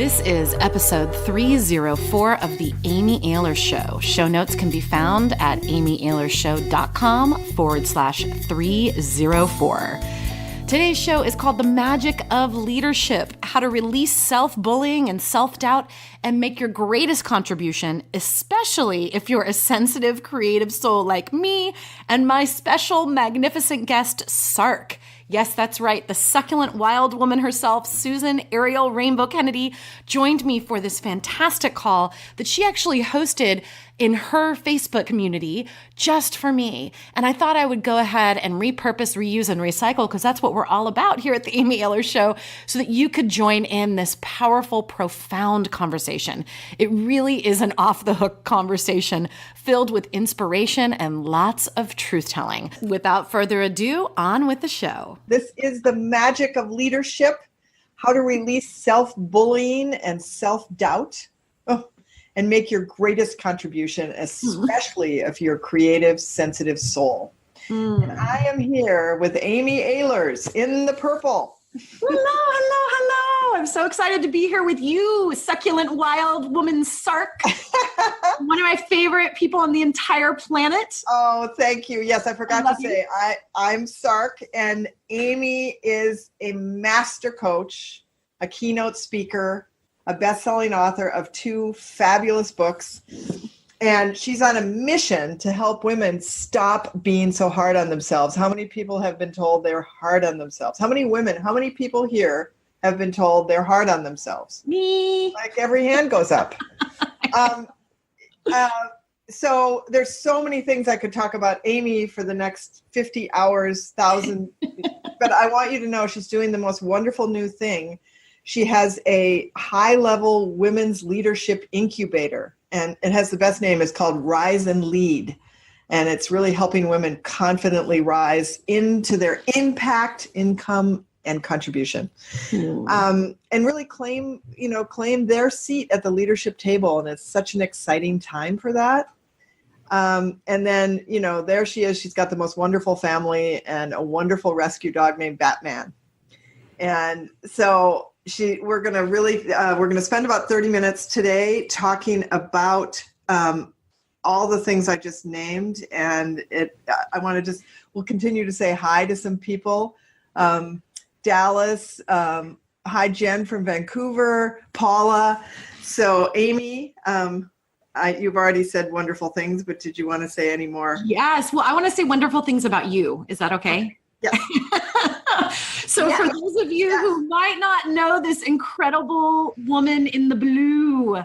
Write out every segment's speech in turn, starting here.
This is episode 304 of The Amy Ayler Show. Show notes can be found at amyaylershow.com/304. Today's show is called The Magic of Leadership, how to release self-bullying and self-doubt and make your greatest contribution, especially if you're a sensitive, creative soul like me and my special, magnificent guest, SARK. Yes, that's right. The succulent wild woman herself, Susan Ariel Rainbow Kennedy, joined me for this fantastic call that she actually hosted in her Facebook community just for me. And I thought I would go ahead and repurpose, reuse, and recycle, because that's what we're all about here at the Amy Ayler Show, so that you could join in this powerful, profound conversation. It really is an off-the-hook conversation filled with inspiration and lots of truth-telling. Without further ado, on with the show. This is the magic of leadership, how to release self-bullying and self-doubt. And make your greatest contribution, especially if you're a creative, sensitive soul. And I am here with Amy Aylers in the purple. Hello. I'm so excited to be here with you, succulent wild woman SARK. One of my favorite people on the entire planet. Oh, thank you. Yes, I forgot to say, I'm SARK, and Amy is a master coach, a keynote speaker, a best-selling author of 2 fabulous books. And she's on a mission to help women stop being so hard on themselves. How many people have been told they're hard on themselves? How many people here have been told they're hard on themselves? Me. Like every hand goes up. So there's so many things I could talk about Amy for the next 50 hours, 1,000. But I want you to know she's doing the most wonderful new thing. She has a high-level women's leadership incubator, and it has the best name. It's called Rise and Lead, and it's really helping women confidently rise into their impact, income, and contribution, and really claim their seat at the leadership table. And it's such an exciting time for that. And then, there she is. She's got the most wonderful family and a wonderful rescue dog named Batman. And so we're going to spend about 30 minutes today talking about all the things I just named. And we'll continue to say hi to some people. Dallas, hi, Jen from Vancouver, Paula. So Amy, you've already said wonderful things, but did you want to say any more? Yes. Well, I want to say wonderful things about you. Is that okay? Yeah. So for those of you who might not know this incredible woman in the blue,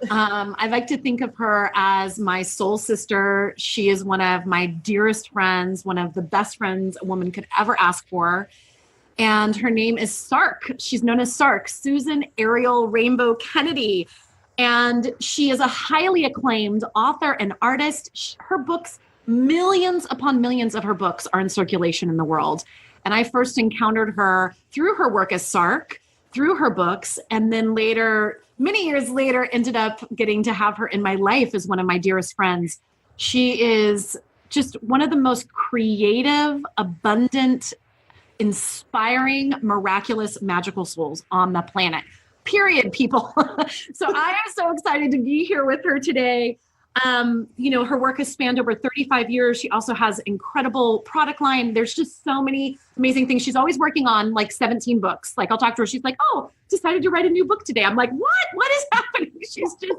I like to think of her as my soul sister. She is one of my dearest friends, one of the best friends a woman could ever ask for. And her name is SARK. She's known as SARK, Susan Ariel Rainbow Kennedy. And she is a highly acclaimed author and artist. Her books, millions upon millions of her books are in circulation in the world. And I first encountered her through her work as SARK, through her books, and then later, many years later, ended up getting to have her in my life as one of my dearest friends. She is just one of the most creative, abundant, inspiring, miraculous, magical souls on the planet. Period, people. So I am so excited to be here with her today. Her work has spanned over 35 years. She also has incredible product line. There's just so many amazing things. She's always working on like 17 books. Like I'll talk to her. She's like, oh, decided to write a new book today. I'm like, what? What is happening? She's just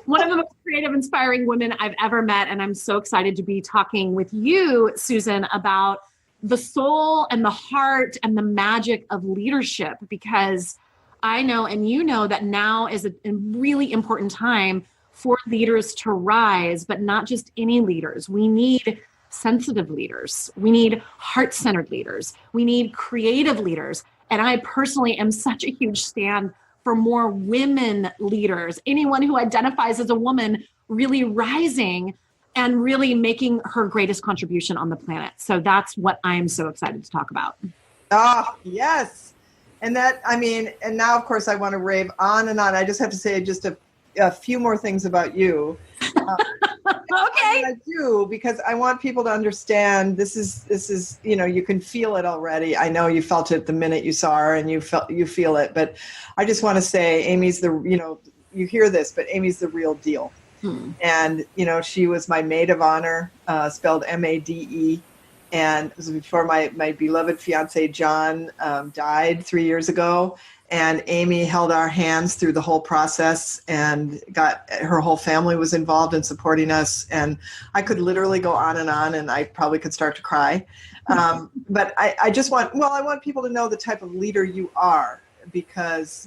one of the most creative, inspiring women I've ever met. And I'm so excited to be talking with you, Susan, about the soul and the heart and the magic of leadership, because I know, and you know, that now is a really important time for leaders to rise, but not just any leaders. We need sensitive leaders. We need heart-centered leaders. We need creative leaders. And I personally am such a huge stand for more women leaders, anyone who identifies as a woman really rising and really making her greatest contribution on the planet. So that's what I'm so excited to talk about. Oh, yes. And now, of course, I want to rave on and on. I just have to say just a few more things about you. Okay. I do, because I want people to understand this is, you can feel it already. I know you felt it the minute you saw her, and you feel it, but I just want to say Amy's you hear this, but Amy's the real deal. And, she was my maid of honor, spelled M-A-D-E. And it was before my beloved fiance, John, died 3 years ago. And Amy held our hands through the whole process, and her whole family was involved in supporting us. And I could literally go on, and I probably could start to cry. But I want people to know the type of leader you are, because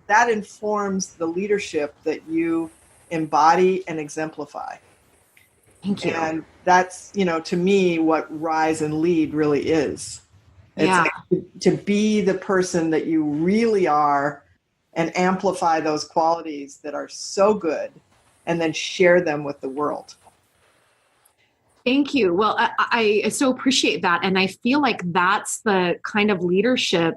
that informs the leadership that you embody and exemplify. Thank you. And that's, to me, what rise and lead really is. It's like to be the person that you really are and amplify those qualities that are so good, and then share them with the world. Thank you. Well, I so appreciate that. And I feel like that's the kind of leadership,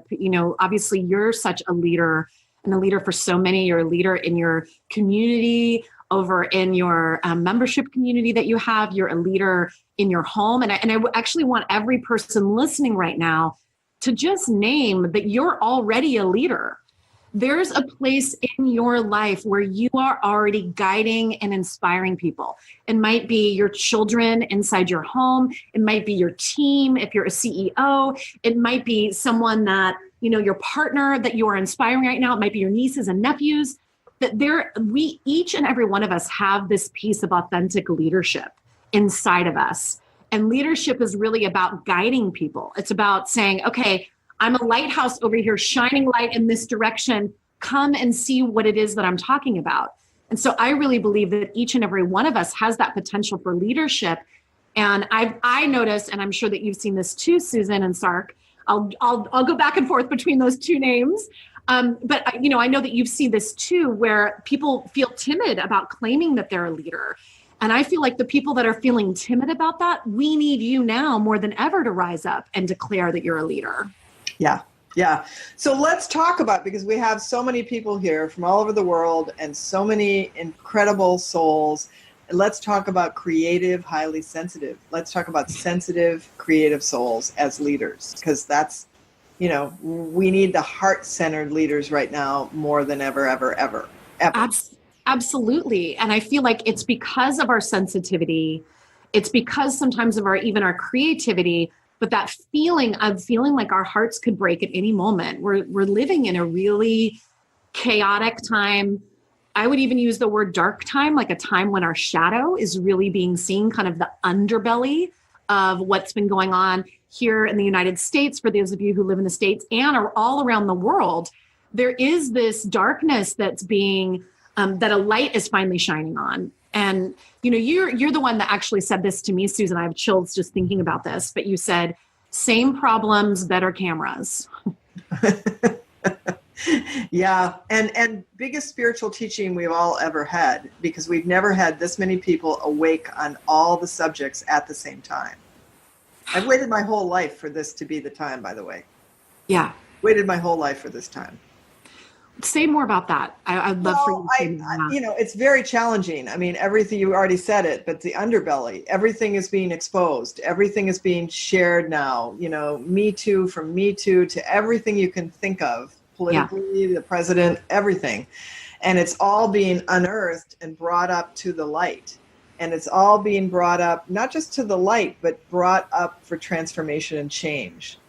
obviously you're such a leader, and a leader for so many. You're a leader in your community, over in your membership community that you have. You're a leader in your home. And I actually want every person listening right now to just name that you're already a leader. There's a place in your life where you are already guiding and inspiring people. It might be your children inside your home. It might be your team if you're a CEO. It might be someone that, your partner that you are inspiring right now. It might be your nieces and nephews. We each and every one of us have this piece of authentic leadership inside of us. And leadership is really about guiding people. It's about saying, okay, I'm a lighthouse over here, shining light in this direction. Come and see what it is that I'm talking about. And so I really believe that each and every one of us has that potential for leadership. And I noticed, and I'm sure that you've seen this too, Susan and Sark. I'll go back and forth between those two names. But I know that you've seen this too, where people feel timid about claiming that they're a leader. And I feel like the people that are feeling timid about that, we need you now more than ever to rise up and declare that you're a leader. Yeah. So let's talk about, because we have so many people here from all over the world and so many incredible souls. Let's talk about creative, highly sensitive. Let's talk about sensitive, creative souls as leaders, because that's, we need the heart-centered leaders right now more than ever. Absolutely. And I feel like it's because of our sensitivity. It's because sometimes of our creativity, but that feeling like our hearts could break at any moment. We're living in a really chaotic time. I would even use the word dark time, like a time when our shadow is really being seen, kind of the underbelly of what's been going on here in the United States, for those of you who live in the States and are all around the world. There is this darkness that's being, that a light is finally shining on. And, you're the one that actually said this to me, Susan. I have chills just thinking about this, but you said, same problems, better cameras. Yeah. And biggest spiritual teaching we've all ever had, because we've never had this many people awake on all the subjects at the same time. I've waited my whole life for this to be the time, by the way. Yeah. Waited my whole life for this time. Say more about that. I'd love for you to say more. It's very challenging. I mean, everything, you already said it, but the underbelly, everything is being exposed. Everything is being shared now. Me Too, from Me Too to everything you can think of, politically, the president, everything. And it's all being unearthed and brought up to the light. And it's all being brought up, not just to the light, but brought up for transformation and change.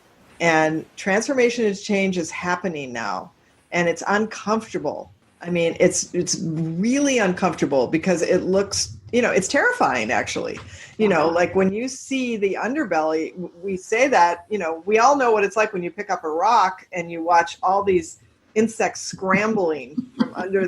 And transformation and change is happening now. And it's uncomfortable. I mean, it's really uncomfortable, because it looks, it's terrifying, actually. Like when you see the underbelly, we say that, we all know what it's like when you pick up a rock and you watch all these insects scrambling from under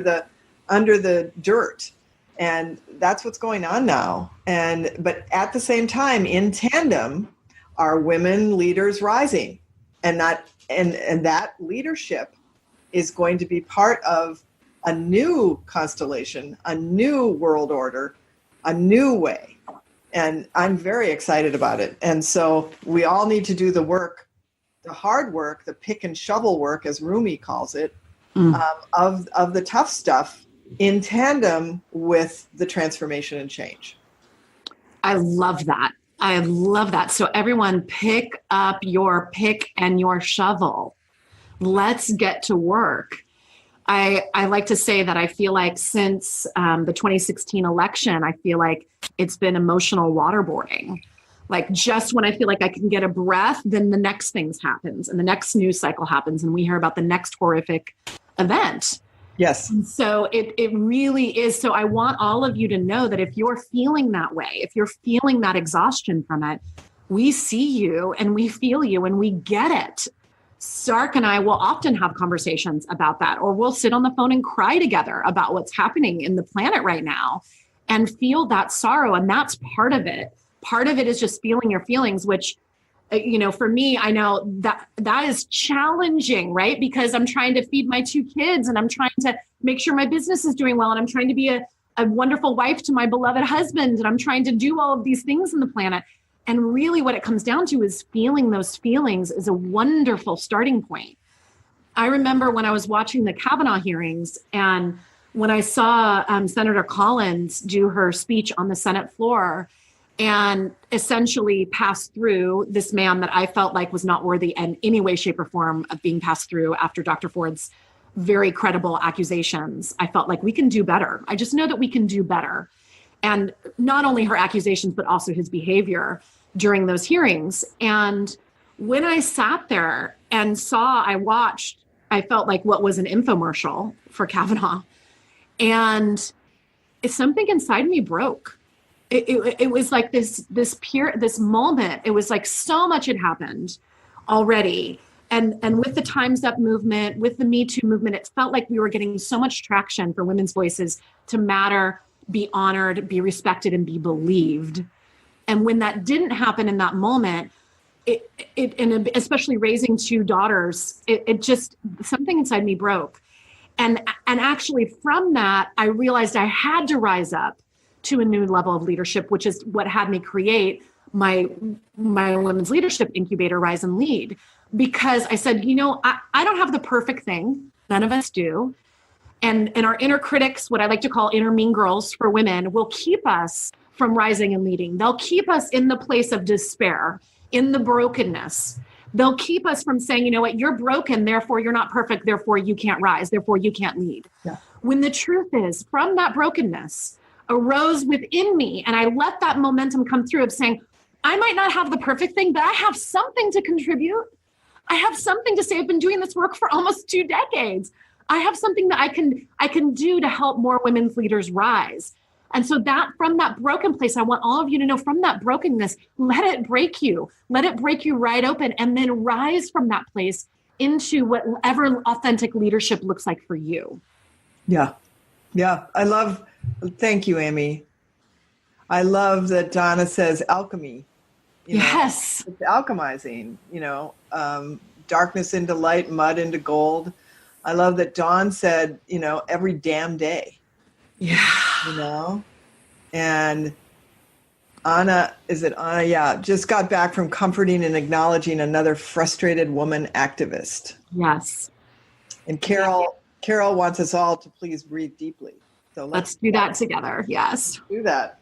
the dirt. And that's what's going on now. But at the same time, in tandem, are women leaders rising, and that leadership is going to be part of a new constellation, a new world order, a new way. And I'm very excited about it. And so we all need to do the work, the hard work, the pick and shovel work, as Rumi calls it, of the tough stuff, in tandem with the transformation and change. I love that. I love that. So everyone pick up your pick and your shovel. Let's get to work. I like to say that I feel like since the 2016 election, I feel like it's been emotional waterboarding. Like just when I feel like I can get a breath, then the next things happens and the next news cycle happens and we hear about the next horrific event. Yes. And so it really is. So I want all of you to know that if you're feeling that way, if you're feeling that exhaustion from it, we see you and we feel you and we get it. SARK and I will often have conversations about that, or we'll sit on the phone and cry together about what's happening in the planet right now and feel that sorrow. And that's part of it. Part of it is just feeling your feelings, which, you know, for me, I know that is challenging, right? Because I'm trying to feed my 2 kids and I'm trying to make sure my business is doing well. And I'm trying to be a wonderful wife to my beloved husband. And I'm trying to do all of these things in the planet. And really what it comes down to is feeling those feelings is a wonderful starting point. I remember when I was watching the Kavanaugh hearings and when I saw Senator Collins do her speech on the Senate floor and essentially pass through this man that I felt like was not worthy in any way, shape, or form of being passed through after Dr. Ford's very credible accusations. I felt like we can do better. I just know that we can do better. And not only her accusations, but also his behavior during those hearings. And when I sat there and watched, I felt like what was an infomercial for Kavanaugh. And something inside me broke. It was like this moment. It was like so much had happened already. And with the Time's Up movement, with the Me Too movement, it felt like we were getting so much traction for women's voices to matter, be honored, be respected, and be believed. And when that didn't happen in that moment, and especially raising 2 daughters, it just, something inside me broke. And actually from that, I realized I had to rise up to a new level of leadership, which is what had me create my women's leadership incubator, Rise and Lead. Because I said, you know, I don't have the perfect thing. None of us do. And our inner critics, what I like to call inner mean girls for women, will keep us from rising and leading. They'll keep us in the place of despair, in the brokenness. They'll keep us from saying, you know what, you're broken, therefore you're not perfect, therefore you can't rise, therefore you can't lead. Yeah. When the truth is, from that brokenness arose within me, and I let that momentum come through of saying, I might not have the perfect thing, but I have something to contribute. I have something to say. I've been doing this work for almost 2 decades. I have something that I can do to help more women's leaders rise. And so that from that broken place, I want all of you to know, from that brokenness, let it break you. Let it break you right open, and then rise from that place into whatever authentic leadership looks like for you. Yeah. Yeah. Thank you, Amy. I love that Donna says alchemy. Yes. It's alchemizing, darkness into light, mud into gold. I love that Dawn said, every damn day. Yeah. And Anna, yeah, just got back from comforting and acknowledging another frustrated woman activist. Yes. And Carol wants us all to please breathe deeply. So let's do that together. Yes. Do that.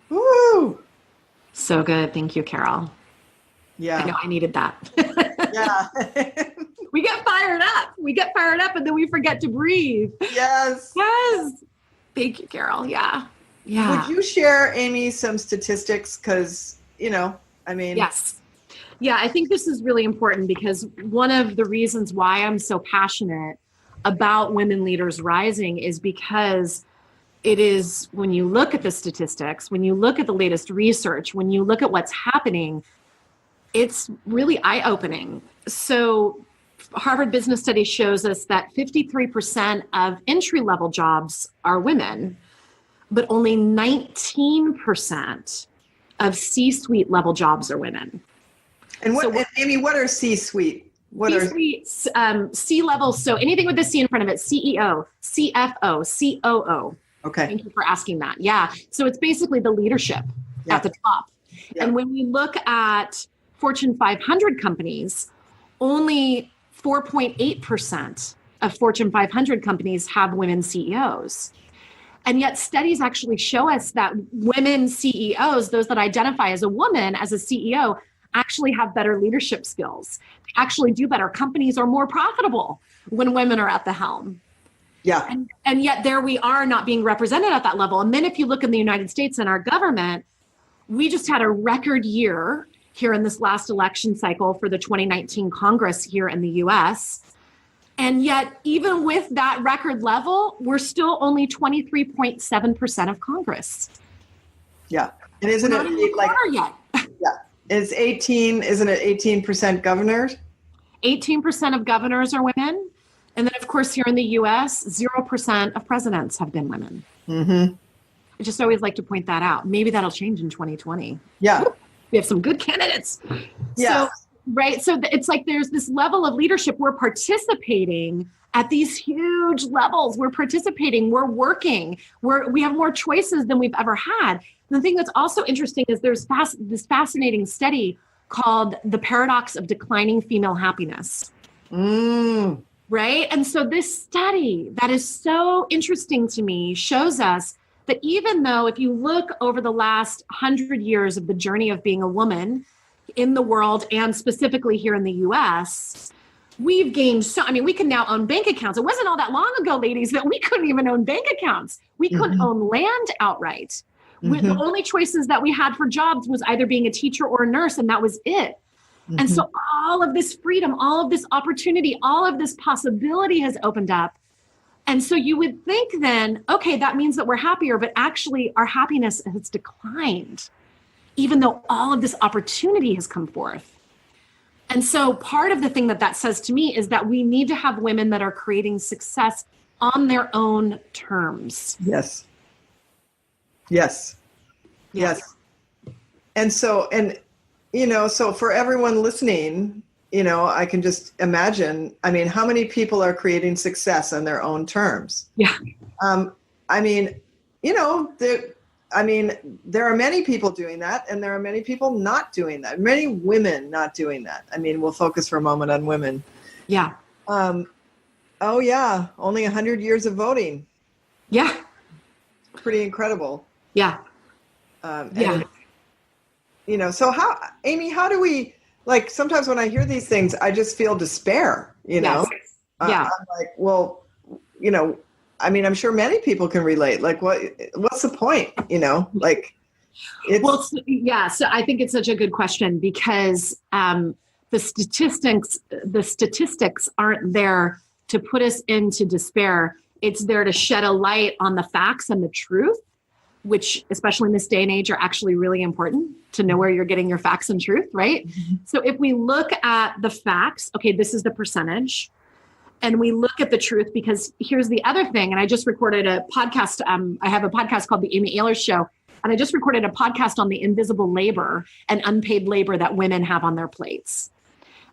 Woo! So good. Thank you, Carol. Yeah. I know I needed that. Yeah. We get fired up and then we forget to breathe. Yes. Yes. Thank you, Carol. Yeah. Yeah. Would you share, Amy, some statistics? Because, Yes. Yeah, I think this is really important because one of the reasons why I'm so passionate about women leaders rising is because it is, when you look at the statistics, when you look at the latest research, when you look at what's happening, it's really eye-opening. So Harvard Business Study shows us that 53% of entry-level jobs are women, but only 19% of C-suite level jobs are women. And Amy, what are C-suite? C-suite, C-level, so anything with the C in front of it, CEO, CFO, COO. Okay. Thank you for asking that. Yeah. So it's basically the leadership at the top. Yeah. And when we look at Fortune 500 companies, only 4.8% of Fortune 500 companies have women CEOs. And yet studies actually show us that women CEOs, those that identify as a woman, as a CEO, actually have better leadership skills, actually do better. Companies are more profitable when women are at the helm. Yeah. And yet there we are not being represented at that level. And then if you look in the United States and our government, we just had a record year here in this last election cycle for the 2019 Congress here in the US. And yet, even with that record level, we're still only 23.7% of Congress. Yeah. And isn't we're not it in the like, yet? Yeah. Isn't it 18% governors? 18% of governors are women. And then, of course, here in the US, 0% of presidents have been women. Mm-hmm. I just always like to point that out. Maybe that'll change in 2020. Yeah. We have some good candidates. Yeah. So, right. So it's like there's this level of leadership. We're participating at these huge levels. We're participating. We're working. We have more choices than we've ever had. And the thing that's also interesting is there's this fascinating study called The Paradox of Declining Female Happiness. Right. And so this study that is so interesting to me shows us that even though if you look over the last 100 years of the journey of being a woman in the world and specifically here in the US, we've gained we can now own bank accounts. It wasn't all that long ago, ladies, that we couldn't even own bank accounts. We couldn't own land outright. The only choices that we had for jobs was either being a teacher or a nurse, and that was it. And so all of this freedom, all of this opportunity, all of this possibility has opened up. And so you would think then, okay, that means that we're happier, but actually our happiness has declined, even though all of this opportunity has come forth. And so part of the thing that says to me is that we need to have women that are creating success on their own terms. Yes. Yes. Yes. And so, so for everyone listening, I can just imagine, how many people are creating success on their own terms? Yeah. There are many people doing that, and there are many people not doing that. Many women not doing that. We'll focus for a moment on women. Yeah. Only 100 years of voting. Yeah. Pretty incredible. Yeah. So Amy, how do we, sometimes when I hear these things, I just feel despair, Yes. Yeah. I'm like, well, I'm sure many people can relate. What's the point? So I think it's such a good question because the statistics aren't there to put us into despair. It's there to shed a light on the facts and the truth, which especially in this day and age are actually really important to know where you're getting your facts and truth, right? Mm-hmm. So if we look at the facts, okay, this is the percentage. And we look at the truth because here's the other thing. And I just recorded a podcast. I have a podcast called The Amy Ehlers Show. And I just recorded a podcast on the invisible labor and unpaid labor that women have on their plates.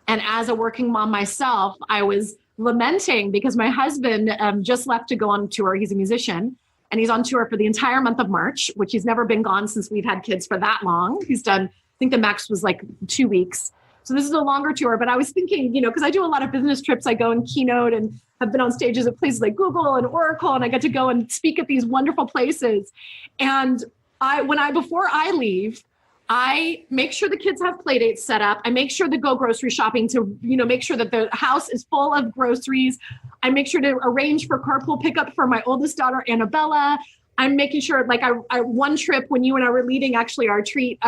And as a working mom myself, I was lamenting because my husband just left to go on tour. He's a musician. And he's on tour for the entire month of March, which he's never been gone since we've had kids for that long. He's done, I think the max was 2 weeks. So this is a longer tour, but I was thinking, because I do a lot of business trips. I go and keynote and have been on stages at places like Google and Oracle, and I get to go and speak at these wonderful places. And before I leave, I make sure the kids have play dates set up. I make sure to go grocery shopping to, make sure that the house is full of groceries. I make sure to arrange for carpool pickup for my oldest daughter, Annabella. I'm making sure, I one trip when you and I were leading actually our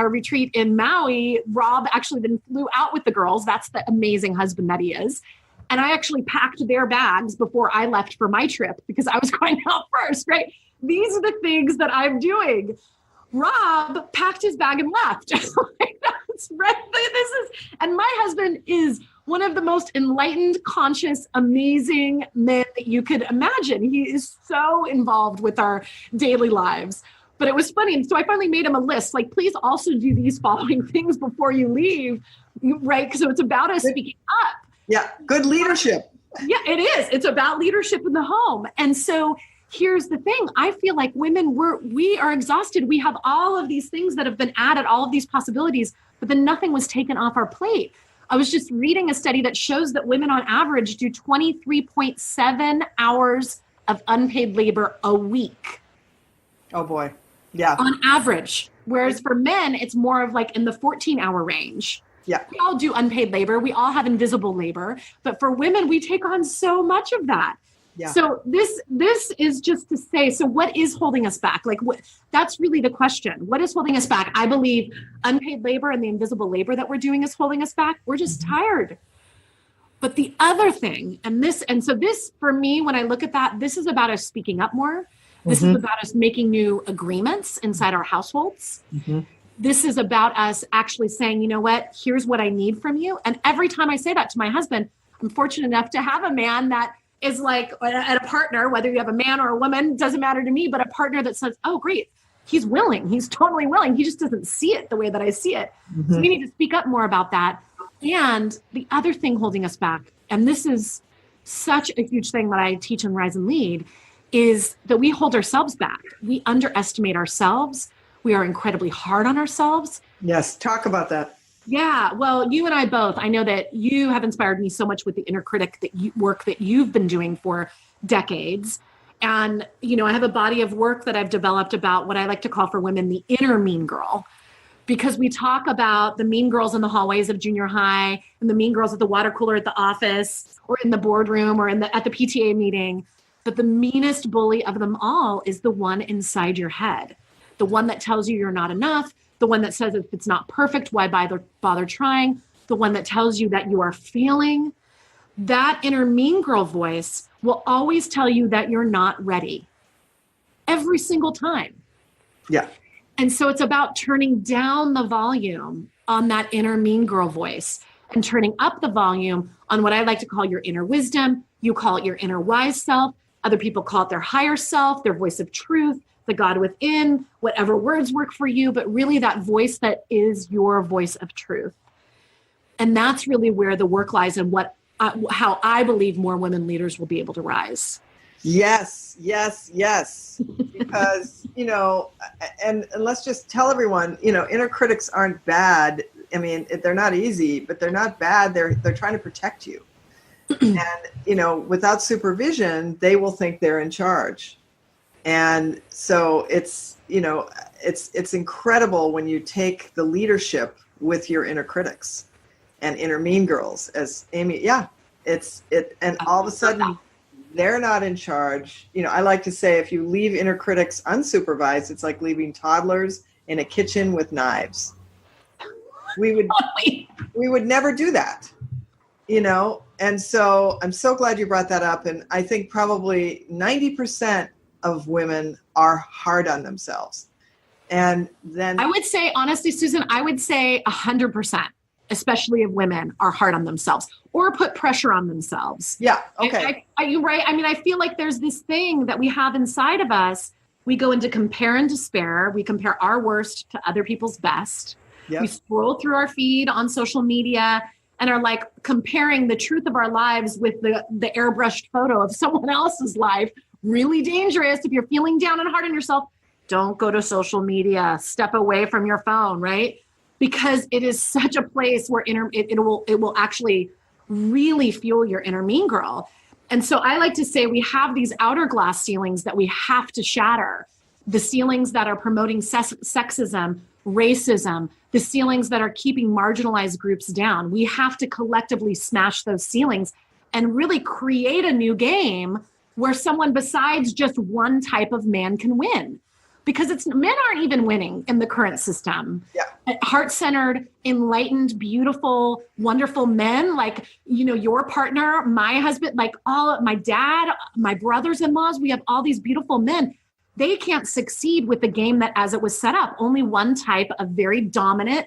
retreat in Maui, Rob actually then flew out with the girls. That's the amazing husband that he is. And I actually packed their bags before I left for my trip because I was going out first, right? These are the things that I'm doing. Rob packed his bag and left. That's right. And my husband is one of the most enlightened, conscious, amazing men that you could imagine. He is so involved with our daily lives. But it was funny. And so I finally made him a list, please also do these following things before you leave, right? So it's about us speaking up. Yeah, good leadership. Yeah, it is. It's about leadership in the home. And so here's the thing. I feel like women, we are exhausted. We have all of these things that have been added, all of these possibilities, but then nothing was taken off our plate. I was just reading a study that shows that women on average do 23.7 hours of unpaid labor a week. Oh boy. Yeah. On average. Whereas for men, it's more of like in the 14-hour range. Yeah. We all do unpaid labor. We all have invisible labor. But for women, we take on so much of that. Yeah. So this is just to say, so what is holding us back? Like that's really the question. What is holding us back? I believe unpaid labor and the invisible labor that we're doing is holding us back. We're just tired. But the other thing, and so this for me, when I look at that, this is about us speaking up more. This is about us making new agreements inside our households. This is about us actually saying, you know what, here's what I need from you. And every time I say that to my husband, I'm fortunate enough to have a man that is like, and a partner, whether you have a man or a woman, doesn't matter to me, but a partner that says, oh, great, he's willing. He's totally willing. He just doesn't see it the way that I see it. So we need to speak up more about that. And the other thing holding us back, and this is such a huge thing that I teach in Rise and Lead, is that we hold ourselves back. We underestimate ourselves. We are incredibly hard on ourselves. Yes. Talk about that. Yeah. Well, you and I both, I know that you have inspired me so much with the inner critic work that you've been doing for decades. And, you know, I have a body of work that I've developed about what I like to call for women, the inner mean girl, because we talk about the mean girls in the hallways of junior high and the mean girls at the water cooler at the office or in the boardroom or at the PTA meeting. But the meanest bully of them all is the one inside your head, the one that tells you you're not enough, the one that says if it's not perfect, why bother trying, the one that tells you that you are failing. That inner mean girl voice will always tell you that you're not ready every single time. Yeah. And so it's about turning down the volume on that inner mean girl voice and turning up the volume on what I like to call your inner wisdom. You call it your inner wise self. Other people call it their higher self, their voice of truth, the God within, whatever words work for you, but really that voice that is your voice of truth. And that's really where the work lies and how I believe more women leaders will be able to rise. Yes, yes, yes. Because, you know, and let's just tell everyone, you know, inner critics aren't bad. I mean, they're not easy, but they're not bad. They're trying to protect you. And, you know, without supervision, they will think they're in charge. And so it's, you know, it's incredible when you take the leadership with your inner critics and inner mean girls, as Amy, and all of a sudden they're not in charge. You know, I like to say if you leave inner critics unsupervised, it's like leaving toddlers in a kitchen with knives. We would never do that, you know? And so I'm so glad you brought that up. And I think probably 90% of women are hard on themselves. And then I would say, honestly, Susan, I would say 100%, especially if women are hard on themselves or put pressure on themselves. Yeah. Okay. Are you right? I mean, I feel like there's this thing that we have inside of us. We go into compare and despair. We compare our worst to other people's best. Yep. We scroll through our feed on social media and are like comparing the truth of our lives with the airbrushed photo of someone else's life. Really dangerous. If you're feeling down and hard on yourself, don't go to social media. Step away from your phone, right? Because it is such a place where it will actually really fuel your inner mean girl. And so I like to say we have these outer glass ceilings that we have to shatter. The ceilings that are promoting sexism, racism, the ceilings that are keeping marginalized groups down. We have to collectively smash those ceilings and really create a new game where someone besides just one type of man can win. Because men aren't even winning in the current system. Yeah. Heart-centered, enlightened, beautiful, wonderful men like, you know, your partner, my husband, like my dad, my brothers-in-laws, we have all these beautiful men. They can't succeed with the game that as it was set up. Only one type of very dominant,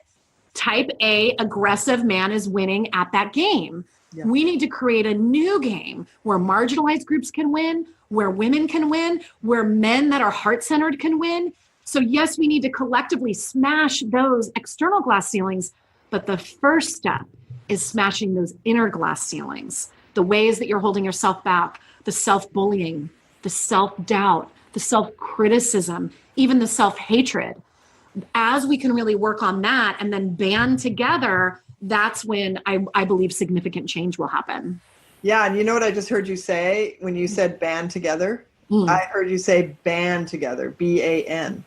type A, aggressive man is winning at that game. Yeah. We need to create a new game where marginalized groups can win, where women can win, where men that are heart-centered can win. So yes, we need to collectively smash those external glass ceilings, but the first step is smashing those inner glass ceilings, the ways that you're holding yourself back, the self-bullying, the self-doubt, the self-criticism, even the self-hatred. As we can really work on that and then band together that's when I believe significant change will happen. Yeah. And you know what I just heard you say when you said band together? I heard you say band together, BAN.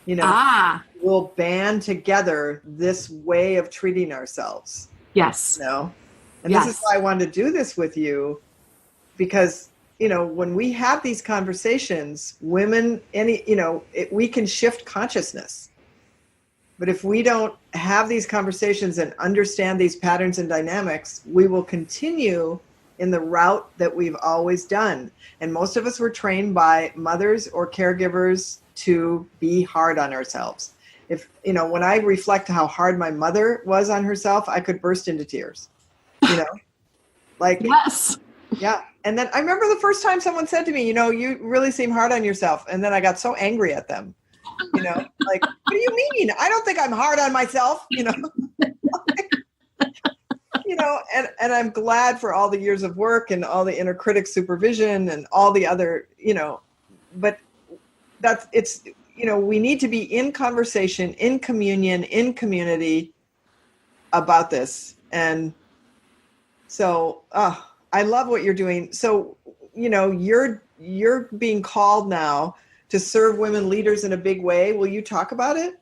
You know, we'll band together this way of treating ourselves. Yes. You know, and this is why I wanted to do this with you, because, you know, when we have these conversations, women, we can shift consciousness. But if we don't have these conversations and understand these patterns and dynamics, we will continue in the route that we've always done. And most of us were trained by mothers or caregivers to be hard on ourselves. If, you know, when I reflect how hard my mother was on herself, I could burst into tears, you know, like, yes. Yeah. And then I remember the first time someone said to me, you know, you really seem hard on yourself. And then I got so angry at them, you know, like, what do you mean? I don't think I'm hard on myself, you know, you know, and I'm glad for all the years of work and all the inner critic supervision and all the other, you know, but it's, you know, we need to be in conversation, in communion, in community about this. And so, I love what you're doing. So, you know, you're being called now to serve women leaders in a big way. Will you talk about it?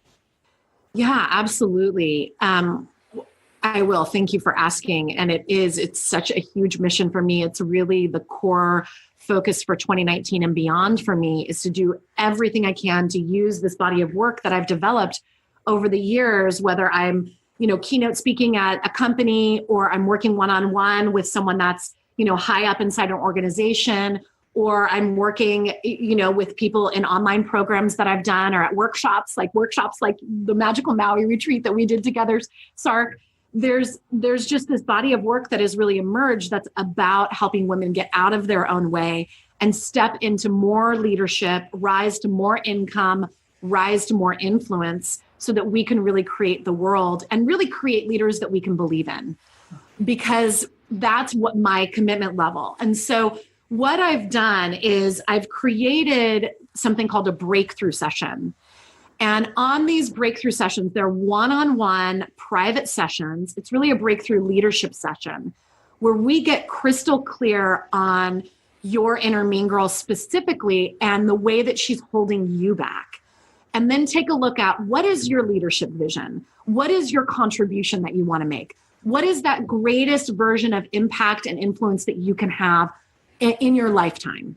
Yeah, absolutely. I will. Thank you for asking. And it's such a huge mission for me. It's really the core focus for 2019 and beyond for me, is to do everything I can to use this body of work that I've developed over the years, whether I'm, you know, keynote speaking at a company, or I'm working one-on-one with someone that's, you know, high up inside an organization, or I'm working, you know, with people in online programs that I've done, or at workshops like the Magical Maui retreat that we did together, SARK. There's just this body of work that has really emerged that's about helping women get out of their own way and step into more leadership, rise to more income, rise to more influence, so that we can really create the world and really create leaders that we can believe in, because that's what my commitment level. And so what I've done is I've created something called a breakthrough session. And on these breakthrough sessions, they're one-on-one private sessions. It's really a breakthrough leadership session where we get crystal clear on your inner mean girl specifically and the way that she's holding you back. And then take a look at, what is your leadership vision? What is your contribution that you want to make? What is that greatest version of impact and influence that you can have in your lifetime?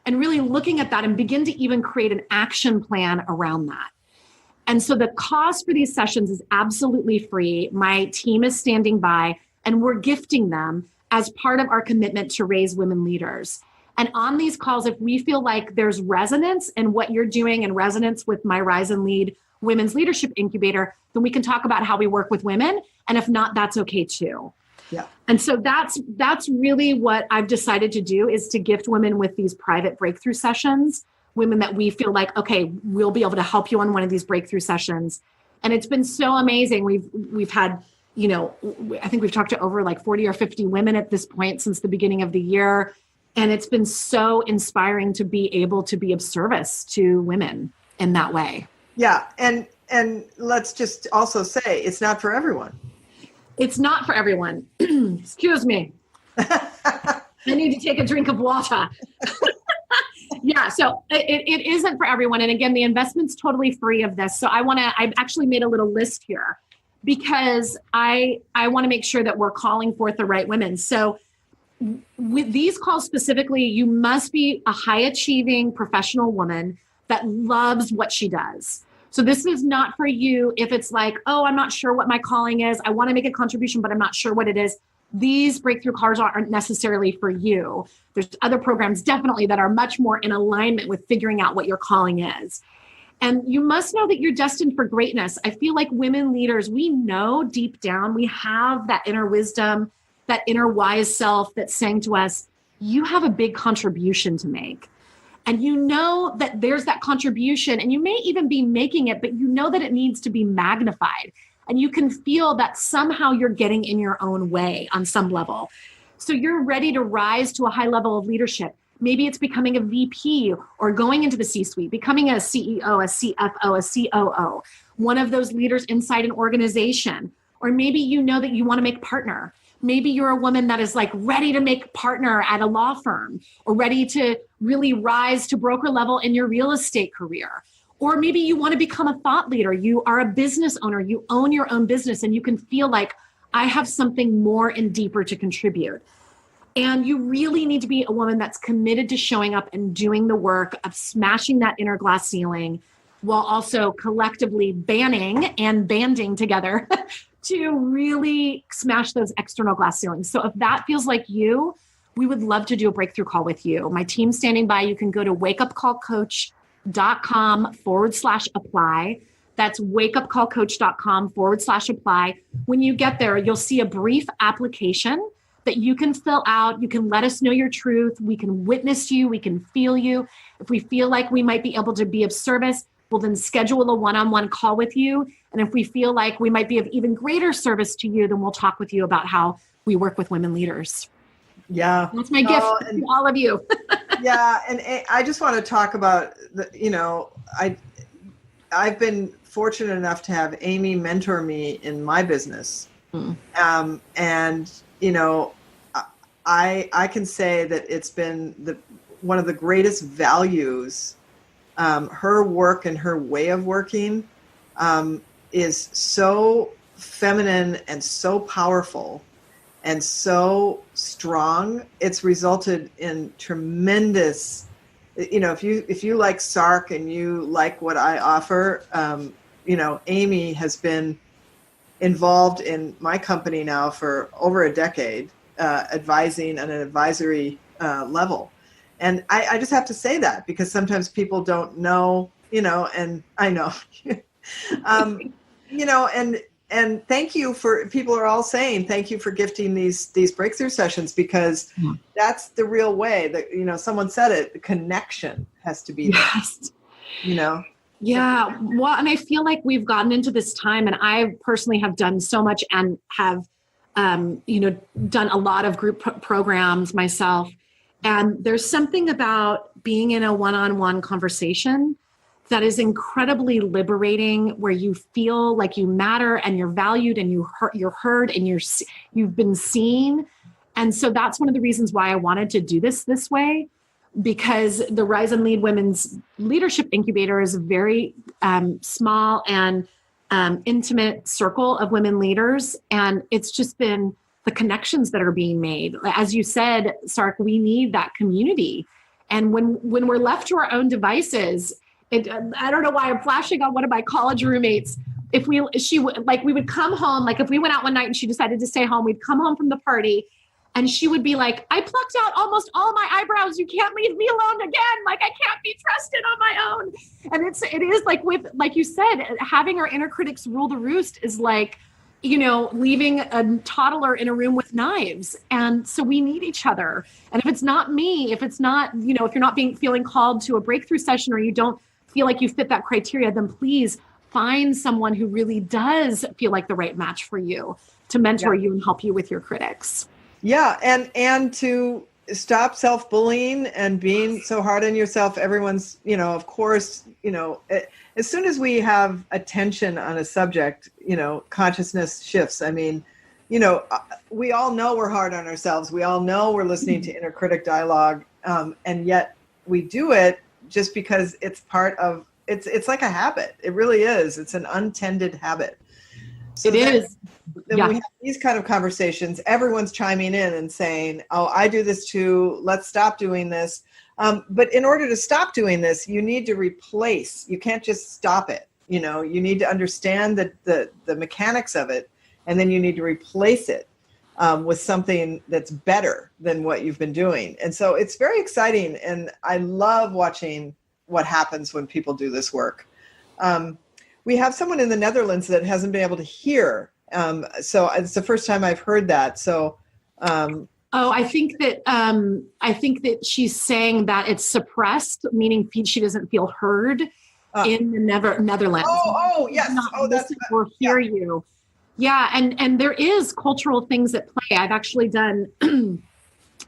And really looking at that and begin to even create an action plan around that. And so the cost for these sessions is absolutely free. My team is standing by, and we're gifting them as part of our commitment to raise women leaders. And on these calls, if we feel like there's resonance in what you're doing and resonance with my Rise and Lead Women's Leadership Incubator, then we can talk about how we work with women. And if not, that's okay too. Yeah. And so that's really what I've decided to do, is to gift women with these private breakthrough sessions, women that we feel like, okay, we'll be able to help you on one of these breakthrough sessions. And it's been so amazing. We've had, you know, I think we've talked to over like 40 or 50 women at this point since the beginning of the year. And it's been so inspiring to be able to be of service to women in that way. Yeah. And let's just also say, it's not for everyone. It's not for everyone. Excuse me. I need to take a drink of water. Yeah, so it isn't for everyone. And again, the investment's totally free of this. So I've actually made a little list here, because I want to make sure that we're calling forth the right women. So with these calls specifically, you must be a high achieving professional woman that loves what she does. So this is not for you if it's like, oh, I'm not sure what my calling is. I want to make a contribution, but I'm not sure what it is. These breakthrough calls aren't necessarily for you. There's other programs definitely that are much more in alignment with figuring out what your calling is. And you must know that you're destined for greatness. I feel like women leaders, we know deep down, we have that inner wisdom, that inner wise self that's saying to us, you have a big contribution to make. And you know that there's that contribution, and you may even be making it, but you know that it needs to be magnified. And you can feel that somehow you're getting in your own way on some level. So you're ready to rise to a high level of leadership. Maybe it's becoming a VP or going into the C-suite, becoming a CEO, a CFO, a COO, one of those leaders inside an organization. Or maybe you know that you want to make partner. Maybe you're a woman that is like ready to make partner at a law firm, or ready to really rise to broker level in your real estate career. Or maybe you want to become a thought leader. You are a business owner. You own your own business and you can feel like I have something more and deeper to contribute. And you really need to be a woman that's committed to showing up and doing the work of smashing that inner glass ceiling, while also collectively banning and banding together to really smash those external glass ceilings. So if that feels like you, we would love to do a breakthrough call with you. My team's standing by. You can go to wakeupcallcoach.com/apply. That's wakeupcallcoach.com/apply. When you get there, you'll see a brief application that you can fill out. You can let us know your truth. We can witness you. We can feel you. If we feel like we might be able to be of service, we'll then schedule a one-on-one call with you. And if we feel like we might be of even greater service to you, then we'll talk with you about how we work with women leaders. Yeah. That's my gift to all of you. Yeah. And I just want to talk about, I've been fortunate enough to have Amy mentor me in my business. And, I can say that it's been one of the greatest values. Her work and her way of working is so feminine and so powerful and so strong. It's resulted in tremendous, if you like SARK and you like what I offer, Amy has been involved in my company now for over a decade, advising on an advisory level. And I just have to say that because sometimes people don't know, and I know, and thank you for, people are all saying, thank you for gifting these breakthrough sessions, because that's the real way that, someone said it, the connection has to be there, Yeah. Well, and I feel like we've gotten into this time, and I personally have done so much and have, done a lot of group programs myself. And there's something about being in a one-on-one conversation that is incredibly liberating, where you feel like you matter and you're valued and you're heard and you've been seen. And so that's one of the reasons why I wanted to do this way, because the Rise and Lead Women's Leadership Incubator is a very small and intimate circle of women leaders. And it's just been the connections that are being made. As you said, SARK, we need that community. And when we're left to our own devices, I don't know why I'm flashing on one of my college roommates. We would come home, like if we went out one night and she decided to stay home, we'd come home from the party and she would be like, I plucked out almost all my eyebrows. You can't leave me alone again. Like I can't be trusted on my own. And it is like like you said, having our inner critics rule the roost is like, leaving a toddler in a room with knives. And so we need each other. And if it's not me, if it's not, if you're not feeling called to a breakthrough session, or you don't feel like you fit that criteria, then please find someone who really does feel like the right match for you to mentor you and help you with your critics. Yeah. And to stop self-bullying and being so hard on yourself. Everyone's, of course, as soon as we have attention on a subject, consciousness shifts. I mean, we all know we're hard on ourselves. We all know we're listening to inner critic dialogue. And yet we do it just because it's part of, it's like a habit. It really is. It's an untended habit. So it is. Then we have these kind of conversations. Everyone's chiming in and saying, oh, I do this too. Let's stop doing this. But in order to stop doing this, you need to replace. You can't just stop it. You need to understand the mechanics of it, and then you need to replace it with something that's better than what you've been doing. And so it's very exciting, and I love watching what happens when people do this work. We have someone in the Netherlands that hasn't been able to hear. So it's the first time I've heard that. So. I think that she's saying that it's suppressed, meaning she doesn't feel heard in the Netherlands. Oh, yes. That's or hear you. Yeah, and there is cultural things at play. I've actually done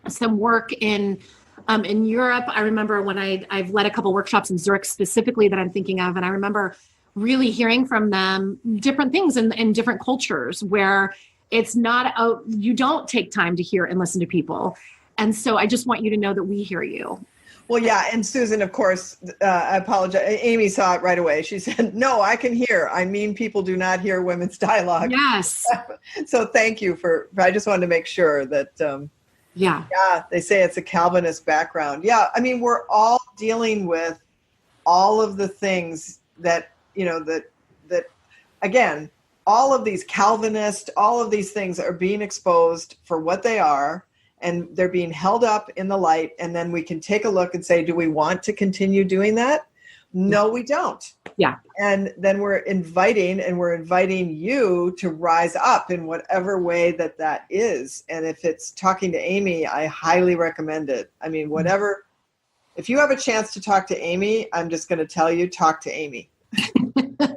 some work in Europe. I remember when I've led a couple workshops in Zurich specifically that I'm thinking of, and I remember really hearing from them different things in different cultures where it's not, you don't take time to hear and listen to people. And so I just want you to know that we hear you. Well, yeah. And Susan, of course, I apologize. Amy saw it right away. She said, no, I can hear. I mean, people do not hear women's dialogue. Yes. So thank you I just wanted to make sure that, yeah, they say it's a Calvinist background. Yeah. I mean, we're all dealing with all of the things that, that again, all of these Calvinist, all of these things are being exposed for what they are, and they're being held up in the light. And then we can take a look and say, do we want to continue doing that? No, we don't. Yeah. And then we're inviting you to rise up in whatever way that is. And if it's talking to Amy, I highly recommend it. I mean, whatever, if you have a chance to talk to Amy, I'm just going to tell you, talk to Amy.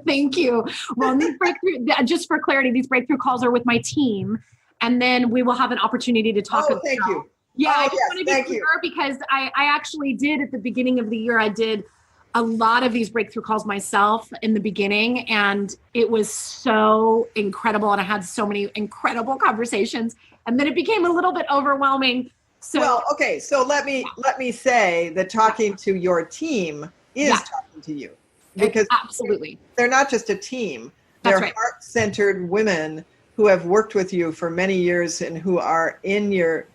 Thank you. Well, just for clarity, these breakthrough calls are with my team. And then we will have an opportunity to talk about. Thank you. Yeah, I just want to be clear because I actually did at the beginning of the year, I did a lot of these breakthrough calls myself in the beginning, and it was so incredible. And I had so many incredible conversations, and then it became a little bit overwhelming. So, So let me say that talking to your team is talking to you, because absolutely they're not just a team. That's they're right. Heart-centered women who have worked with you for many years and who are in your,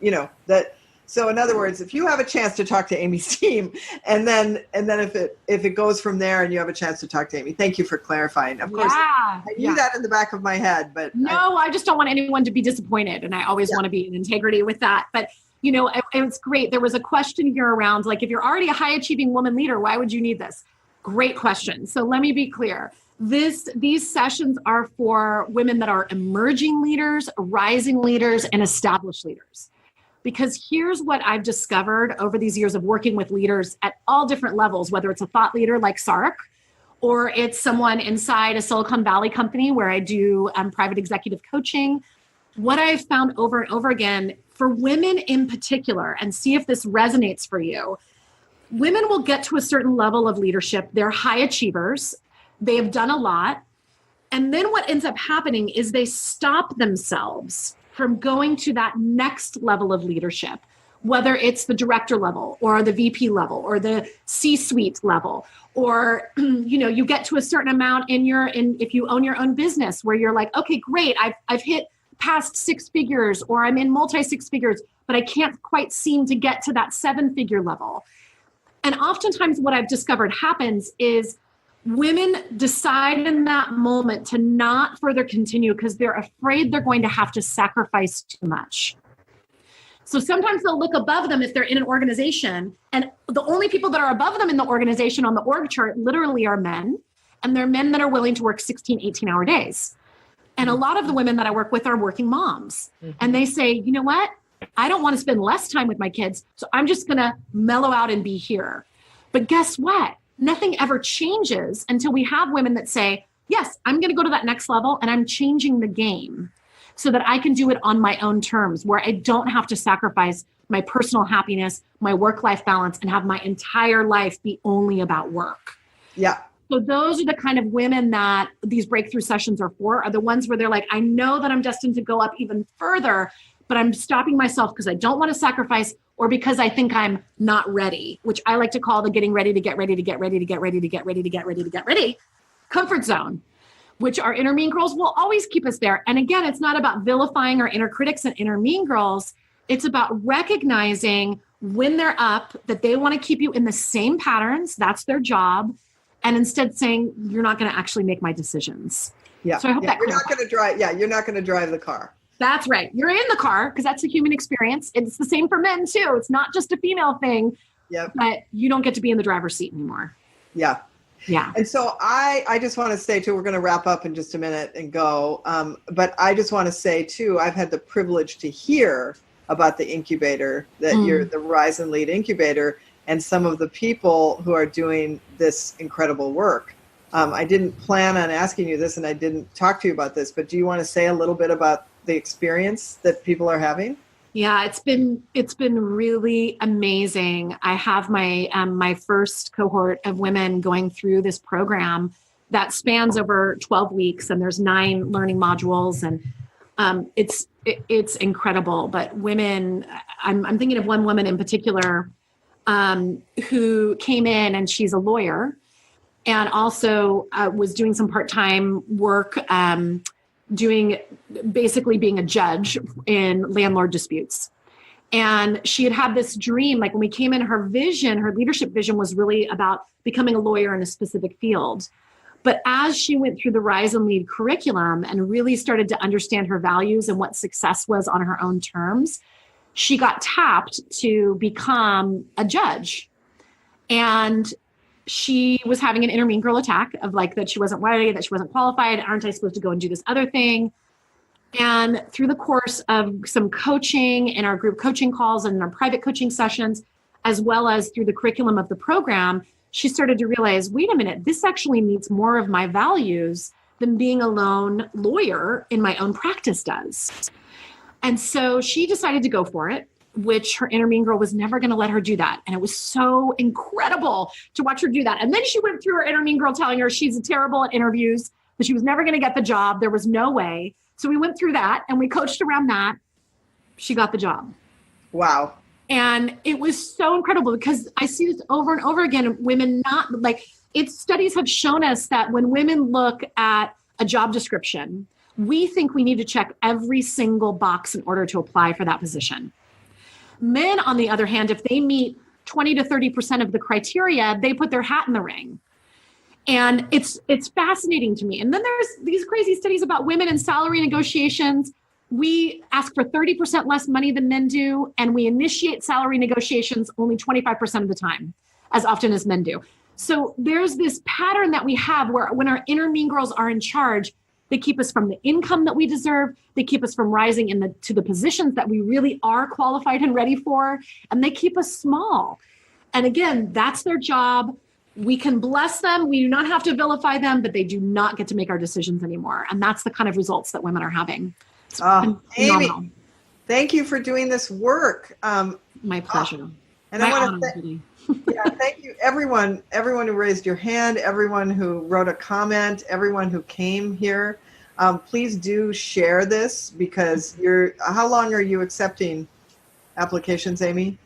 so in other words, if you have a chance to talk to Amy's team, and then if it goes from there and you have a chance to talk to Amy, thank you for clarifying. Of course, I knew that in the back of my head, but I just don't want anyone to be disappointed. And I always want to be in integrity with that. But it's great. There was a question here around, like, if you're already a high achieving woman leader, why would you need this? Great question. So let me be clear. These sessions are for women that are emerging leaders, rising leaders, and established leaders. Because here's what I've discovered over these years of working with leaders at all different levels, whether it's a thought leader like SARK, or it's someone inside a Silicon Valley company where I do private executive coaching. What I've found over and over again for women in particular, and see if this resonates for you, women will get to a certain level of leadership. They're high achievers. They have done a lot. And then what ends up happening is they stop themselves from going to that next level of leadership, whether it's the director level or the VP level or the C-suite level, or, you get to a certain amount if you own your own business where you're like, okay, great. I've hit past 6 figures, or I'm in multi 6 figures, but I can't quite seem to get to that 7-figure level. And oftentimes what I've discovered happens is women decide in that moment to not further continue because they're afraid they're going to have to sacrifice too much. So sometimes they'll look above them if they're in an organization, and the only people that are above them in the organization on the org chart literally are men, and they're men that are willing to work 16, 18-hour days. And a lot of the women that I work with are working moms. Mm-hmm. And they say, you know what? I don't want to spend less time with my kids, so I'm just going to mellow out and be here. But guess what? Nothing ever changes until we have women that say, yes, I'm going to go to that next level and I'm changing the game so that I can do it on my own terms, where I don't have to sacrifice my personal happiness, my work-life balance, and have my entire life be only about work. Yeah. So those are the kind of women that these breakthrough sessions are for, are the ones where they're like, I know that I'm destined to go up even further, but I'm stopping myself because I don't want to sacrifice, or because I think I'm not ready, which I like to call the getting ready to get ready to get ready to get ready to get ready to get ready to get ready comfort zone, which our inner mean girls will always keep us there. And again, it's not about vilifying our inner critics and inner mean girls. It's about recognizing when they're up that they want to keep you in the same patterns. That's their job. And instead saying, you're not going to actually make my decisions. Yeah. So I hope that you're not going to drive. Yeah. You're not going to drive the car. That's right. You're in the car because that's a human experience. It's the same for men too. It's not just a female thing. Yep. But you don't get to be in the driver's seat anymore. Yeah. Yeah. And so I just want to say too, we're going to wrap up in just a minute and go. But I just want to say too, I've had the privilege to hear about the incubator, that you're the Rise and Lead incubator, and some of the people who are doing this incredible work. I didn't plan on asking you this, and I didn't talk to you about this, but do you want to say a little bit about the experience that people are having? Yeah, it's been really amazing. I have my my first cohort of women going through this program that spans over 12 weeks, and there's 9 learning modules, and it's incredible. But women, I'm thinking of one woman in particular who came in, and she's a lawyer, and also was doing some part-time work, basically being a judge in landlord disputes. And she had this dream, like when we came in, her leadership vision was really about becoming a lawyer in a specific field. But as she went through the Rise and Lead curriculum and really started to understand her values and what success was on her own terms, she got tapped to become a judge. And she was having an inner mean girl attack of like that she wasn't ready, that she wasn't qualified. Aren't I supposed to go and do this other thing? And through the course of some coaching in our group coaching calls and in our private coaching sessions, as well as through the curriculum of the program, she started to realize, wait a minute, this actually meets more of my values than being a lone lawyer in my own practice does. And so she decided to go for it, which her inner mean girl was never going to let her do that. And it was so incredible to watch her do that. And then she went through her inner mean girl telling her she's terrible at interviews, that she was never going to get the job. There was no way. So we went through that and we coached around that. She got the job. Wow. And it was so incredible because I see this over and over again. Women studies have shown us that when women look at a job description, we think we need to check every single box in order to apply for that position. Men, on the other hand, if they meet 20 to 30% of the criteria, they put their hat in the ring. And it's fascinating to me. And then there's these crazy studies about women in salary negotiations. We ask for 30% less money than men do, and we initiate salary negotiations only 25% of the time, as often as men do. So there's this pattern that we have where when our inner mean girls are in charge, they keep us from the income that we deserve. They keep us from rising to the positions that we really are qualified and ready for. And they keep us small. And again, that's their job. We can bless them. We do not have to vilify them, but they do not get to make our decisions anymore. And that's the kind of results that women are having. Amy, thank you for doing this work. My pleasure. And I want to thank you, everyone who raised your hand, everyone who wrote a comment, everyone who came here. Please do share this because how long are you accepting applications, Amy?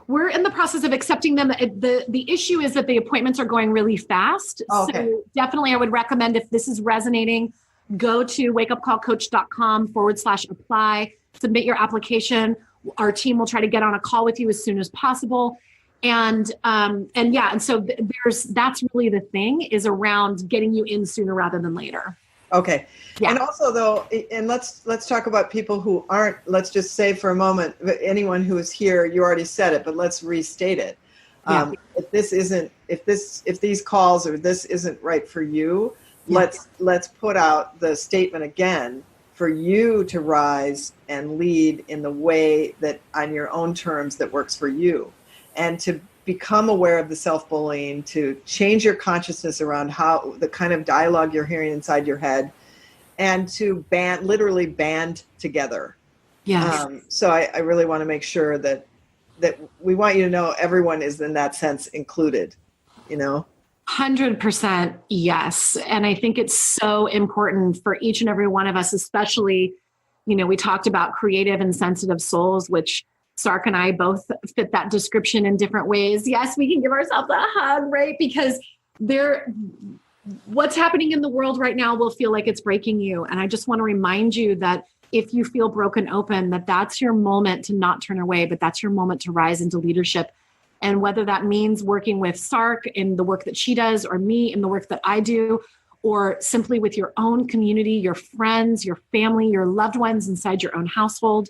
We're in the process of accepting them. The issue is that the appointments are going really fast. Oh, okay. So definitely I would recommend, if this is resonating, go to wakeupcallcoach.com/apply, submit your application. Our team will try to get on a call with you as soon as possible. And so that's really the thing, is around getting you in sooner rather than later. Okay. Yeah. And also though, and let's talk about people who aren't, let's just say for a moment, anyone who is here, you already said it, but let's restate it. Yeah. If these calls or this isn't right for you, let's put out the statement again for you to rise and lead in the way that on your own terms that works for you, and to become aware of the self-bullying, to change your consciousness around how the kind of dialogue you're hearing inside your head, and to literally band together. Yes. So I really want to make sure that we want you to know everyone is in that sense included, 100% yes. And I think it's so important for each and every one of us, especially, we talked about creative and sensitive souls, which SARK and I both fit that description in different ways. Yes, we can give ourselves a hug, right? Because what's happening in the world right now will feel like it's breaking you. And I just want to remind you that if you feel broken open, that's your moment to not turn away, but that's your moment to rise into leadership. And whether that means working with SARK in the work that she does, or me in the work that I do, or simply with your own community, your friends, your family, your loved ones inside your own household,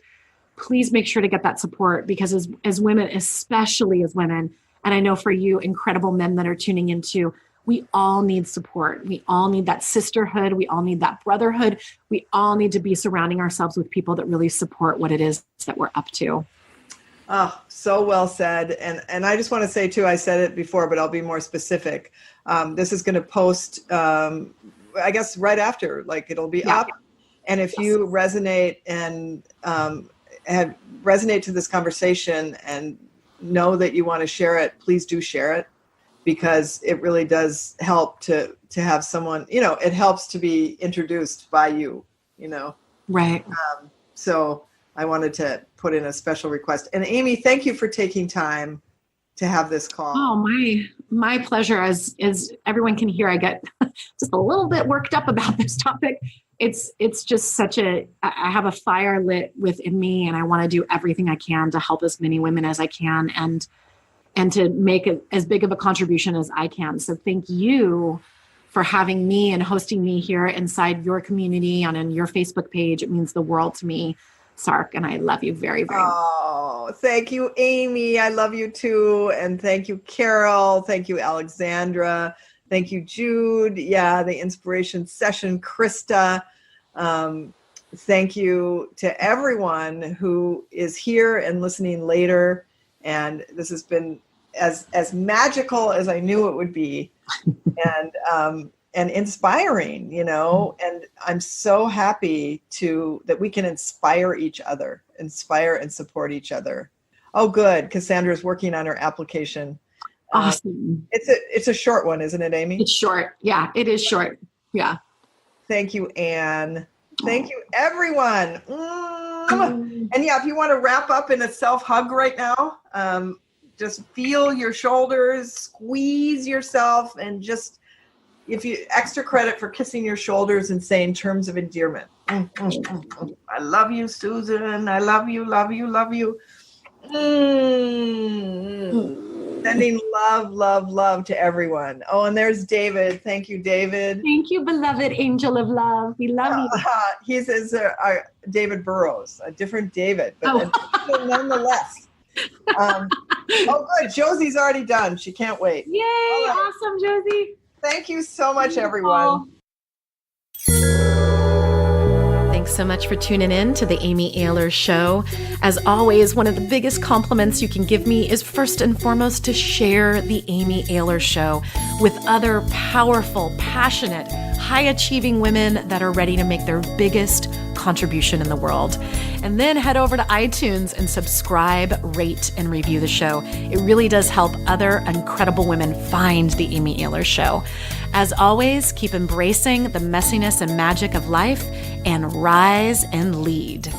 please make sure to get that support, because as women, especially as women, and I know for you, incredible men that are tuning into, we all need support. We all need that sisterhood. We all need that brotherhood. We all need to be surrounding ourselves with people that really support what it is that we're up to. Oh, so well said. And I just want to say too, I said it before, but I'll be more specific. This is going to post, I guess, right after, it'll be up. And if you resonate and resonate to this conversation and know that you want to share it, please do share it. because it really does help to have someone, it helps to be introduced by you, Right. So I wanted to put in a special request. And Amy, thank you for taking time to have this call. Oh, my pleasure. As everyone can hear, I get just a little bit worked up about this topic. It's just I have a fire lit within me, and I want to do everything I can to help as many women as I can, and to make as big of a contribution as I can. So thank you for having me and hosting me here inside your community and on your Facebook page. It means the world to me, SARK, and I love you very, very much. Oh, thank you, Amy. I love you too. And thank you, Carol. Thank you, Alexandra. Thank you, Jude. Yeah, the inspiration session, Krista. Thank you to everyone who is here and listening later. And this has been as magical as I knew it would be, and inspiring, and I'm so happy that we can inspire each other, inspire and support each other. Oh, good. Cassandra's working on her application. Awesome. It's a short one, isn't it, Amy? It's short. Yeah, it is short. Yeah. Thank you, Anne. Thank you, everyone. And yeah, if you want to wrap up in a self-hug right now, just feel your shoulders, squeeze yourself, and just, if you extra credit for kissing your shoulders and saying terms of endearment. I love you, Susan. I love you, love you, love you. Sending love, love, love to everyone. Oh, and there's David. Thank you, David. Thank you, beloved angel of love. We love you. He says David Burrows, a different David, but nonetheless. Oh, good. Josie's already done. She can't wait. Yay. Right. Awesome, Josie. Thank you so much, everyone. Thanks so much for tuning in to the Amy Ayler Show. As always, one of the biggest compliments you can give me is first and foremost to share the Amy Ayler Show with other powerful, passionate, high-achieving women that are ready to make their biggest contribution in the world. And then head over to iTunes and subscribe, rate, and review the show. It really does help other incredible women find the Amy Ayler Show. As always, keep embracing the messiness and magic of life and rise and lead.